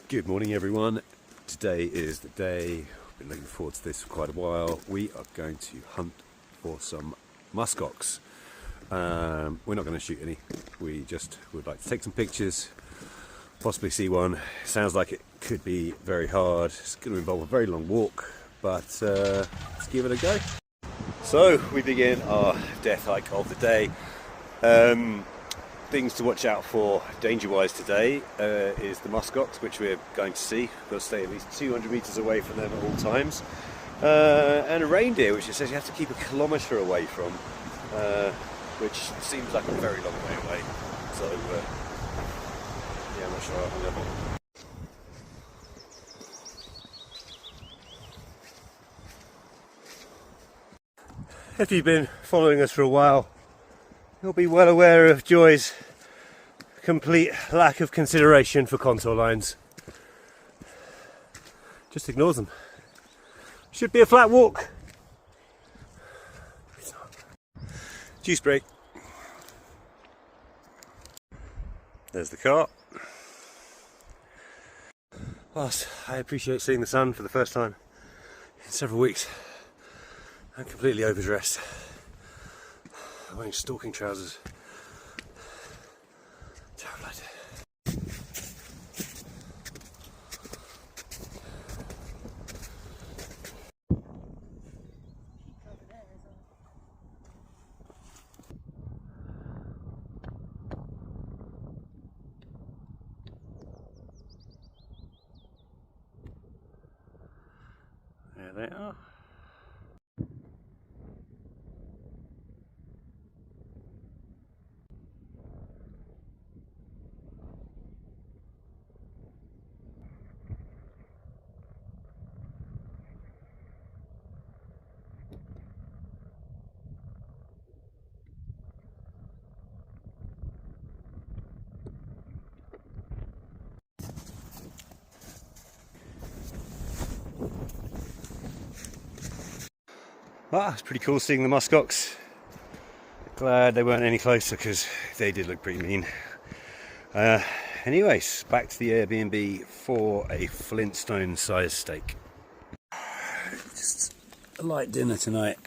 Good morning everyone. Today is the day, I've been looking forward to this for quite a while. We are going to hunt for some muskox. We're not going to shoot any, we just would like to take some pictures, possibly see one. Sounds like it could be very hard, it's going to involve a very long walk, but let's give it a go. So we begin our death hike of the day. Things to watch out for danger-wise today is the muskox, which we're going to see. We've got to stay at least 200 metres away from them at all times. And a reindeer, which it says you have to keep a kilometre away from, which seems like a very long way away. So, yeah, I'm not sure how long. If you've been following us for a while, you'll be well aware of Joy's complete lack of consideration for contour lines. Just ignores them. Should be a flat walk. It's not. Juice break. There's the car. Whilst I appreciate seeing the sun for the first time in several weeks, I'm completely overdressed. I'm wearing stalking trousers. Terrible idea. There they are. Well, it's pretty cool seeing the muskox. Glad they weren't any closer because they did look pretty mean. Anyways, back to the Airbnb for a Flintstone sized steak. Just a light dinner tonight.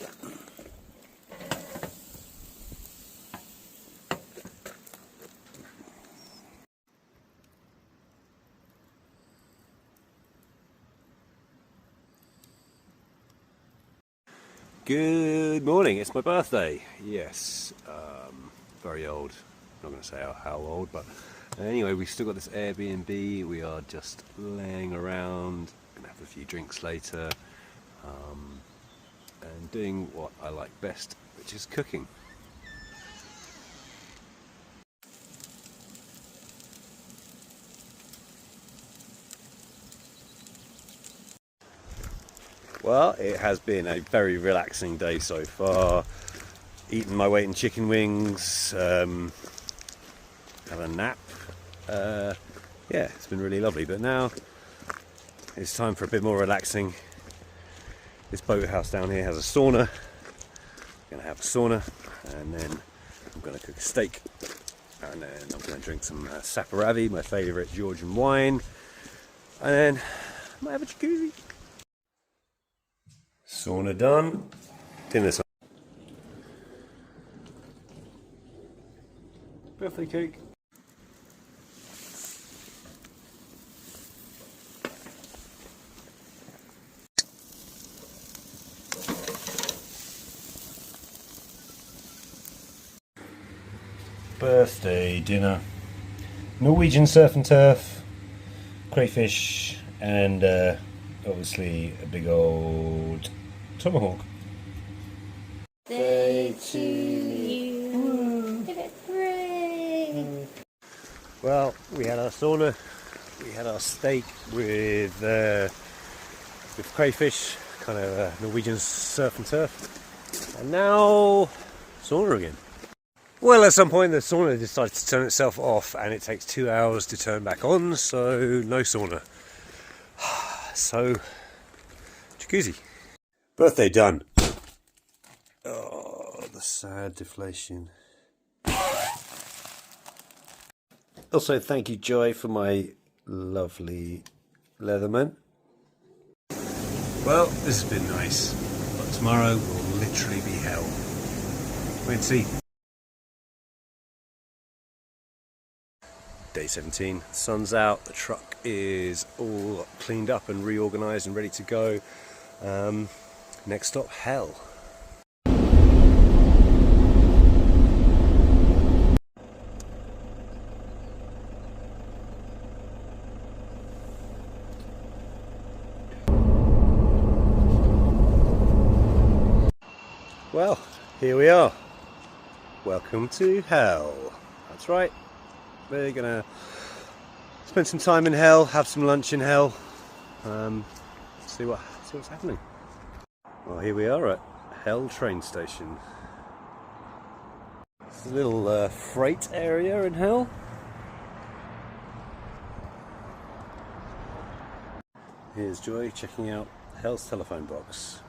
Good morning, it's my birthday. Yes, very old. I'm not going to say how old, but anyway, we've still got this Airbnb. We are just laying around, gonna have a few drinks later, and doing what I like best, which is cooking. Well, it has been a very relaxing day so far. Eaten my weight in chicken wings, had a nap. Yeah, it's been really lovely. But now it's time for a bit more relaxing. This boathouse down here has a sauna. I'm going to have a sauna, and then I'm going to cook a steak, and then I'm going to drink some saperavi, my favourite Georgian wine, and then I might have a jacuzzi. Sauna done, dinner time. Birthday cake. Birthday dinner. Norwegian surf and turf, crayfish, and obviously a big old tomahawk. Day to you. Give it 3. Well, we had our sauna, we had our steak with crayfish, kind of Norwegian surf and turf, and now sauna again. Well, at some point the sauna decided to turn itself off, and it takes 2 hours to turn back on, so no sauna. So, jacuzzi. Birthday done. Oh, the sad deflation. Also, thank you, Joy, for my lovely Leatherman. Well, this has been nice, but tomorrow will literally be hell. Wait and see. Day 17, sun's out, the truck is all cleaned up and reorganised and ready to go. Next stop, hell. Well, here we are. Welcome to hell. That's right. We're gonna spend some time in hell, have some lunch in hell, see what's happening. Well, here we are at Hell train station. It's a little freight area in hell. Here's Joy checking out Hell's telephone box.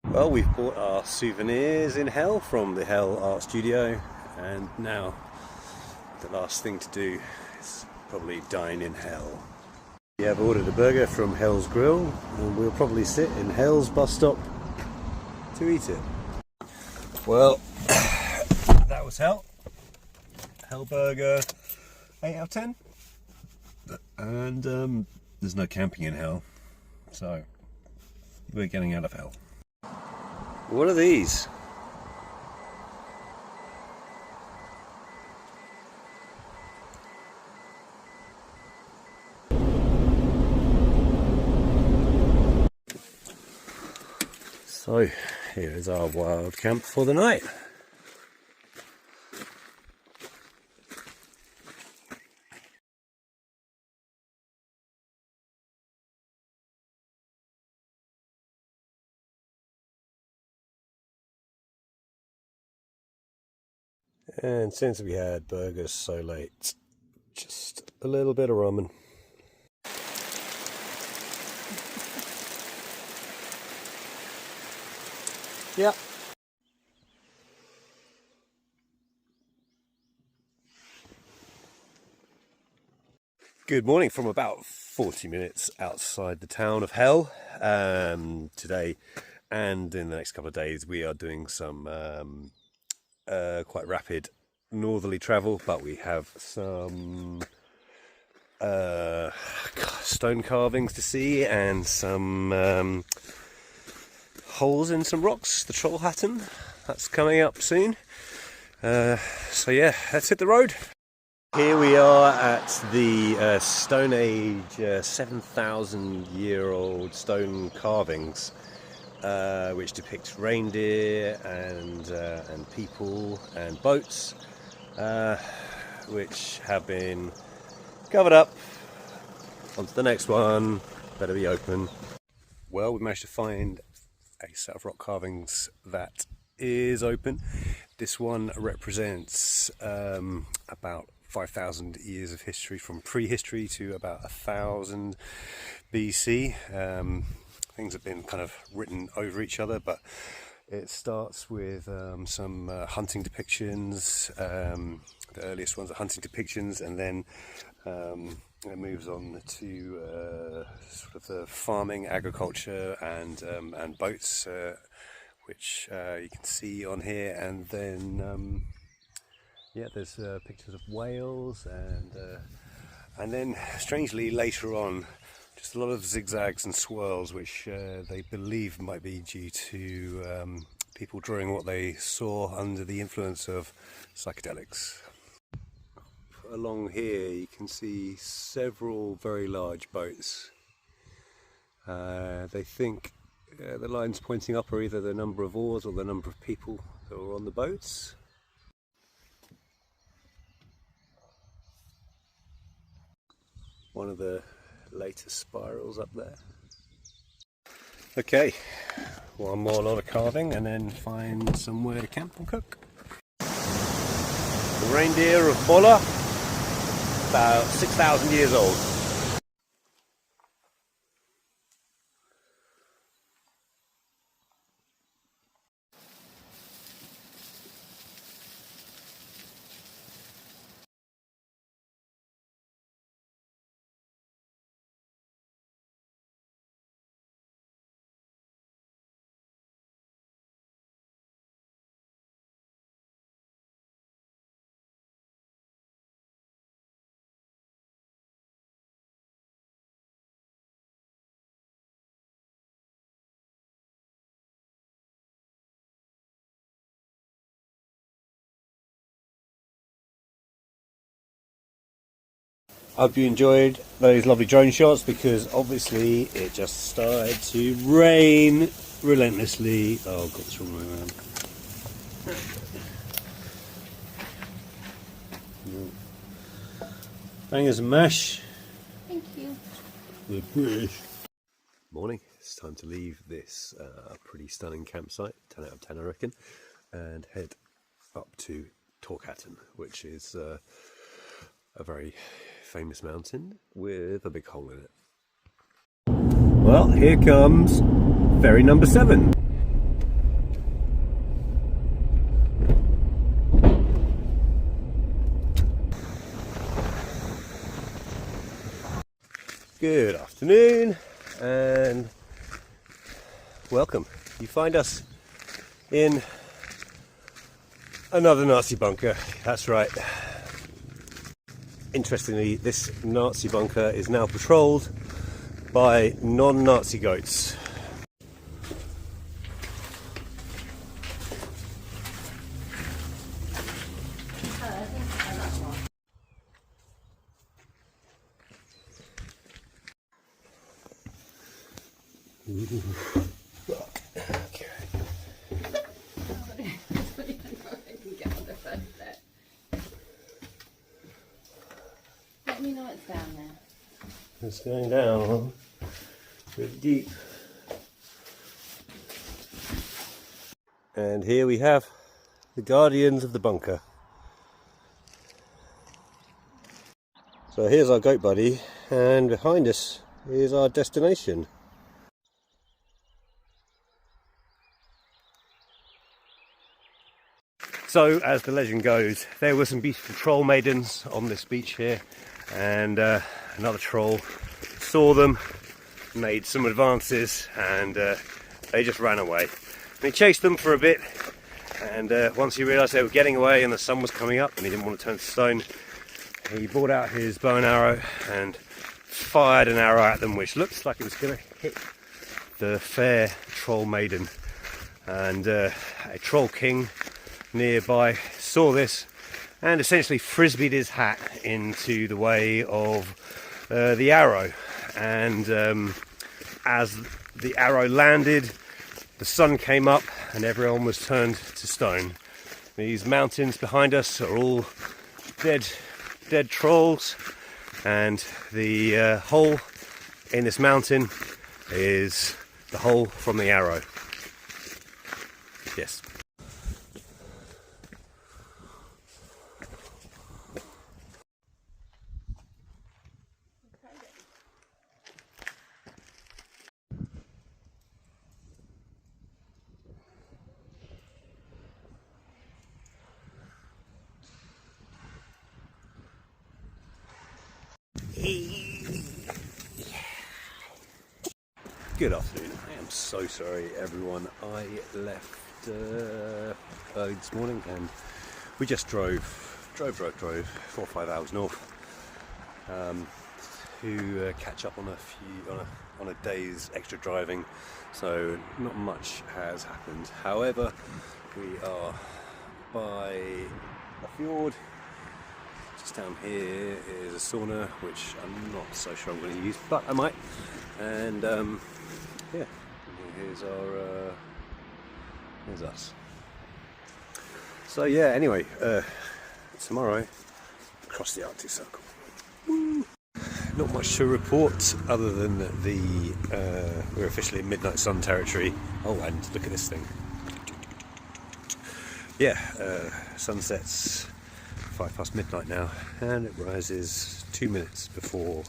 Well, we've bought our souvenirs in hell from the Hell Art Studio, and now the last thing to do is probably dine in hell. We have ordered a burger from Hell's Grill, and we'll probably sit in Hell's bus stop to eat it. Well, that was hell. Hell burger, 8 out of 10. And there's no camping in hell, so we're getting out of hell. What are these? So here is our wild camp for the night. And since we had burgers so late, just a little bit of ramen. Yeah. Good morning from about 40 minutes outside the town of Hell. Today and in the next couple of days we are doing some quite rapid northerly travel, but we have some stone carvings to see and some holes in some rocks, the Torghatten, that's coming up soon. So yeah, let's hit the road. Here we are at the Stone Age 7,000-year-old stone carvings, which depict reindeer and people and boats, which have been covered up. On to the next one, better be open. Well, we managed to find a set of rock carvings that is open. This one represents about 5,000 years of history, from prehistory to about 1000 BC. Things have been kind of written over each other, but it starts with some hunting depictions. The earliest ones are hunting depictions, and then it moves on to sort of the farming, agriculture, and boats, which you can see on here. And then yeah, there's pictures of whales, and then strangely later on, just a lot of zigzags and swirls, which they believe might be due to people drawing what they saw under the influence of psychedelics. Along here you can see several very large boats. They think the lines pointing up are either the number of oars or the number of people that were on the boats. One of the latest spirals up there. Okay, one more lot of carving and then find somewhere to camp and cook. The reindeer of Bola, about 6,000 years old. I hope you enjoyed those lovely drone shots, because obviously it just started to rain relentlessly. Oh god, it's wrong way around. Bangers and mash. Thank you. The British. Morning. It's time to leave this pretty stunning campsite, 10 out of 10 I reckon, and head up to Torghatten, which is a very famous mountain with a big hole in it. Well, here comes ferry number 7. Good afternoon and welcome. You find us in another Nazi bunker. That's right. Interestingly, this Nazi bunker is now patrolled by non-Nazi goats. Okay. Let me know it's down there. It's going down really deep. And here we have the guardians of the bunker. So here's our goat buddy, and behind us is our destination. So, as the legend goes, there were some beautiful troll maidens on this beach here, and another troll saw them, made some advances, and they just ran away. And he chased them for a bit, and once he realised they were getting away and the sun was coming up and he didn't want to turn to stone, he brought out his bow and arrow and fired an arrow at them, which looked like it was going to hit the fair troll maiden. And a troll king nearby saw this and essentially frisbeed his hat into the way of the arrow, and as the arrow landed, the sun came up and everyone was turned to stone. These mountains behind us are all dead trolls, and the hole in this mountain is the hole from the arrow. Yes. Good afternoon. I am so sorry, everyone. I left early this morning, and we just drove 4 or 5 hours north to catch up on a day's extra driving. So not much has happened. However, we are by a fjord. Just down here is a sauna, which I'm not so sure I'm going to use, but I might. And yeah, here's us. So yeah, anyway, tomorrow, across the Arctic Circle. Woo. Not much to report other than that we're officially in midnight sun territory. Oh, and look at this thing. Yeah, sunsets 5 past midnight now, and it rises 2 minutes before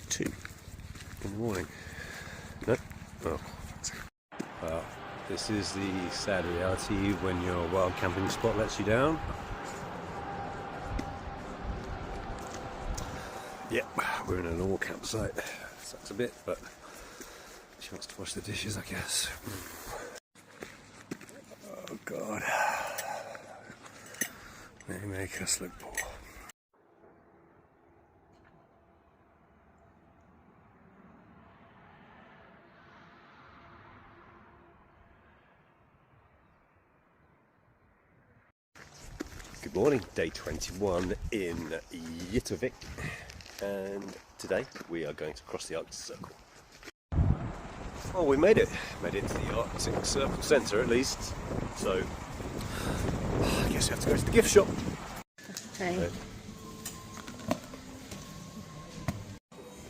2 in the morning. No? Oh. Well, this is the sad reality when your wild camping spot lets you down. Yep, we're in a normal campsite. Sucks a bit, but chance to wash the dishes, I guess. Oh God. They make us look poor. Good Good morning, day 21 in Yittavik, and today we are going to cross the Arctic Circle. Well, we made it to the Arctic Circle Centre at least, so I guess we have to go to the gift shop. Okay.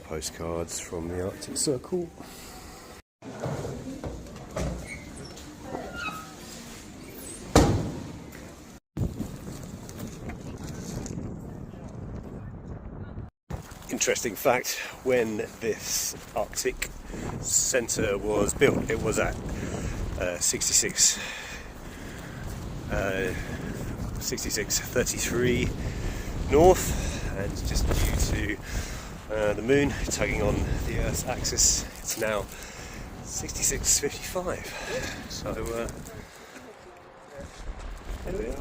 Postcards from the Arctic Circle. Interesting fact, when this Arctic Centre was built, it was at 6633 north, and just due to the moon tugging on the Earth's axis, it's now 6655. So there we are.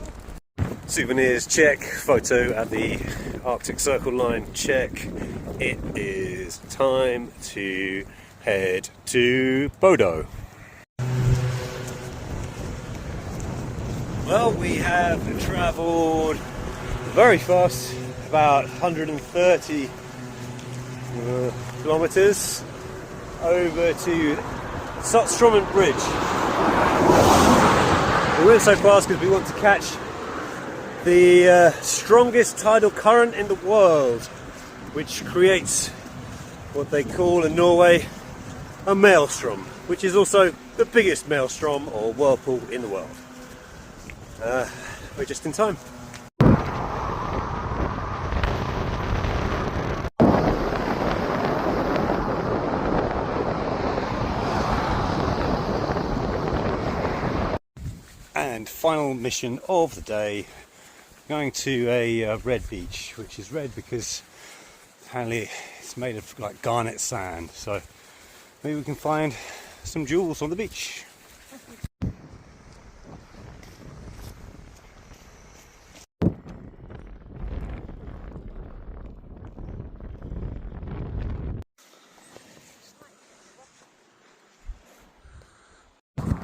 Souvenirs check, photo at the Arctic Circle line check. It is time to head to Bodo. Well, we have travelled very fast, about 130 kilometres over to Sotströmen Bridge. We went so fast because we want to catch the strongest tidal current in the world, which creates what they call in Norway a maelstrom, which is also the biggest maelstrom or whirlpool in the world. We're just in time. And final mission of the day, going to a red beach, which is red because apparently it's made of like garnet sand, so maybe we can find some jewels on the beach.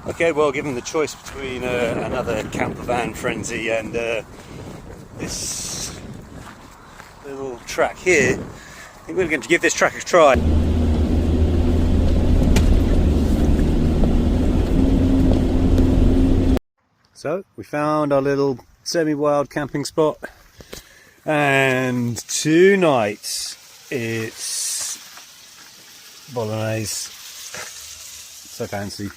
Okay, well, given the choice between another camper van frenzy and this little track here, I think we're going to give this track a try. So we found our little semi-wild camping spot, and tonight it's bolognese. So fancy.